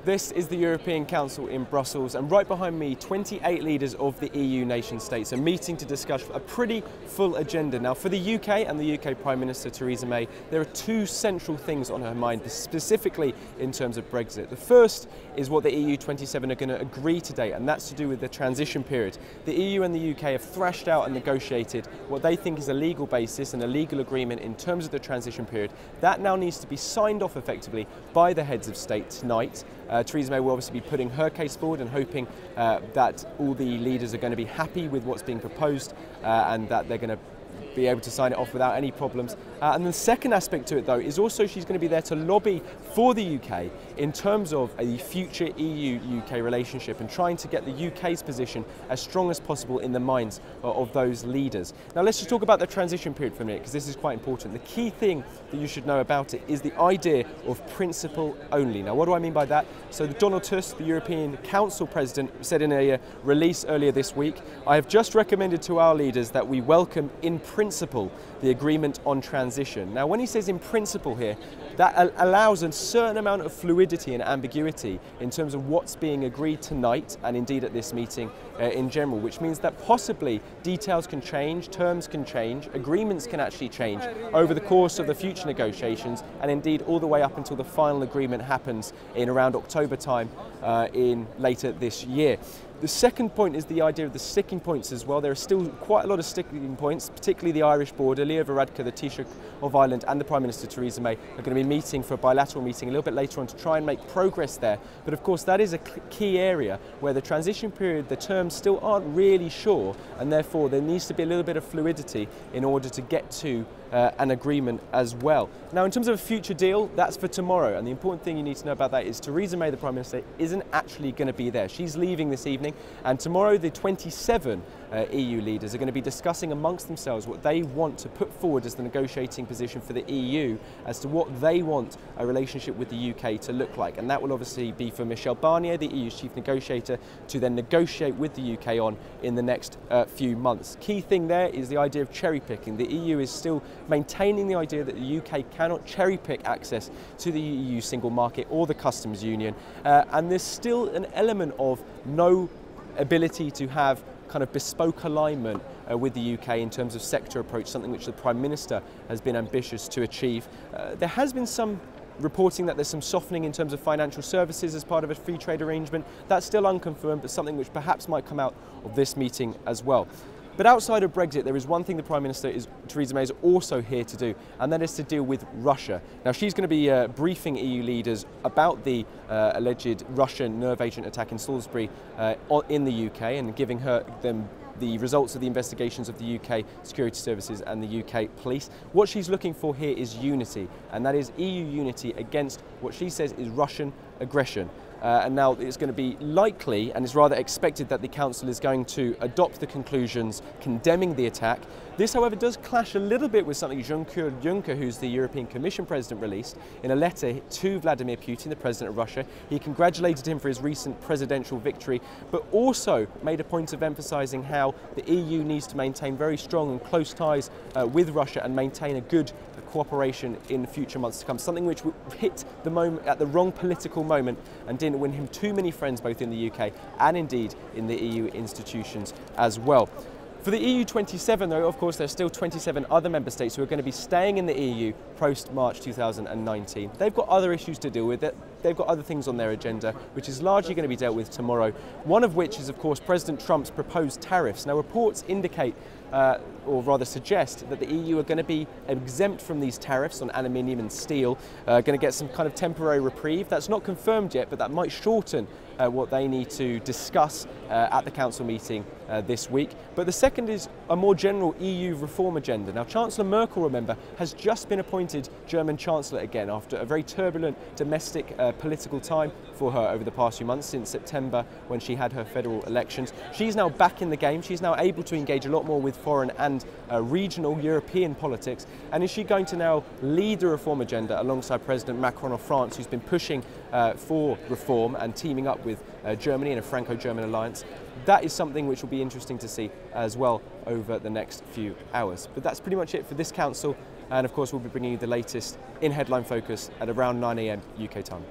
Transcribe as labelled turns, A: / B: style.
A: This is the European Council in Brussels, and right behind me, 28 leaders of the EU nation states are meeting to discuss a pretty full agenda. Now, for the UK and the UK Prime Minister Theresa May, there are two central things on her mind, specifically in terms of Brexit. The first is what the EU 27 are going to agree today, and that's to do with the transition period. The EU and the UK have thrashed out and negotiated what they think is a legal basis and a legal agreement in terms of the transition period. That now needs to be signed off effectively by the heads of state tonight. Theresa May will obviously be putting her case forward and hoping that all the leaders are going to be happy with what's being proposed and that they're going to be able to sign it off without any problems. And the second aspect to it, though, is also she's going to be there to lobby for the UK in terms of a future EU-UK relationship and trying to get the UK's position as strong as possible in the minds of those leaders. Now, let's just talk about the transition period for a minute, because this is quite important. The key thing that you should know about it is the idea of principle only. Now, what do I mean by that? So Donald Tusk, the European Council President, said in a release earlier this week, "I have just recommended to our leaders that we welcome in principle the agreement on transition." Now, when he says in principle here, that allows a certain amount of fluidity and ambiguity in terms of what's being agreed tonight and indeed at this meeting in general, which means that possibly details can change, terms can change, agreements can actually change over the course of the future negotiations, and indeed all the way up until the final agreement happens in around October time in later this year. The second point is the idea of the sticking points as well. There are still quite a lot of sticking points, particularly the Irish border. Leo Varadkar, the Taoiseach of Ireland, and the Prime Minister Theresa May are going to be meeting for a bilateral meeting a little bit later on to try and make progress there. But of course, that is a key area where the transition period, the terms still aren't really sure, and therefore there needs to be a little bit of fluidity in order to get to an agreement as well. Now, in terms of a future deal, that's for tomorrow, and the important thing you need to know about that is Theresa May, the Prime Minister, isn't actually going to be there. She's leaving this evening, and tomorrow the 27 EU leaders are going to be discussing amongst themselves what they want to put forward as the negotiating position for the EU as to what they want a relationship with the UK to look like. And that will obviously be for Michel Barnier, the EU's chief negotiator, to then negotiate with the UK on in the next few months. Key thing there is the idea of cherry picking. The EU is still maintaining the idea that the UK cannot cherry pick access to the EU single market or the customs union, and there's still an element of no ability to have kind of bespoke alignment with the UK in terms of sector approach, something which the Prime Minister has been ambitious to achieve. There has been some reporting that there's some softening in terms of financial services as part of a free trade arrangement. That's still unconfirmed, but something which perhaps might come out of this meeting as well. But outside of Brexit, there is one thing the Prime Minister, Theresa May, is also here to do, and that is to deal with Russia. Now, she's going to be briefing EU leaders about the alleged Russian nerve agent attack in Salisbury in the UK, and giving them the results of the investigations of the UK security services and the UK police. What she's looking for here is unity, and that is EU unity against what she says is Russian aggression. And now it's going to be likely, and it's rather expected, that the Council is going to adopt the conclusions condemning the attack. This, however, does clash a little bit with something Jean-Claude Juncker, who's the European Commission President, released in a letter to Vladimir Putin, the President of Russia. He congratulated him for his recent presidential victory, but also made a point of emphasising how the EU needs to maintain very strong and close ties with Russia and maintain a good cooperation in the future months to come, something which hit the moment at the wrong political moment and didn't win him too many friends both in the UK and indeed in the EU institutions as well. For the EU 27, though, of course, there's still 27 other member states who are going to be staying in the EU post-March 2019. They've got other issues to deal with. They've got other things on their agenda, which is largely going to be dealt with tomorrow. One of which is, of course, President Trump's proposed tariffs. Now, reports indicate, or rather suggest, that the EU are going to be exempt from these tariffs on aluminium and steel, going to get some kind of temporary reprieve. That's not confirmed yet, but that might shorten what they need to discuss at the Council meeting this week. But the second is a more general EU reform agenda. Now, Chancellor Merkel, remember, has just been appointed German Chancellor again after a very turbulent domestic political time for her over the past few months, since September when she had her federal elections. She's now back in the game. She's now able to engage a lot more with foreign and regional European politics. And is she going to now lead the reform agenda alongside President Macron of France, who's been pushing for reform and teaming up with Germany in a Franco-German alliance? That is something which will be interesting to see as well over the next few hours. But that's pretty much it for this Council, and of course we'll be bringing you the latest in Headline Focus at around 9 AM UK time.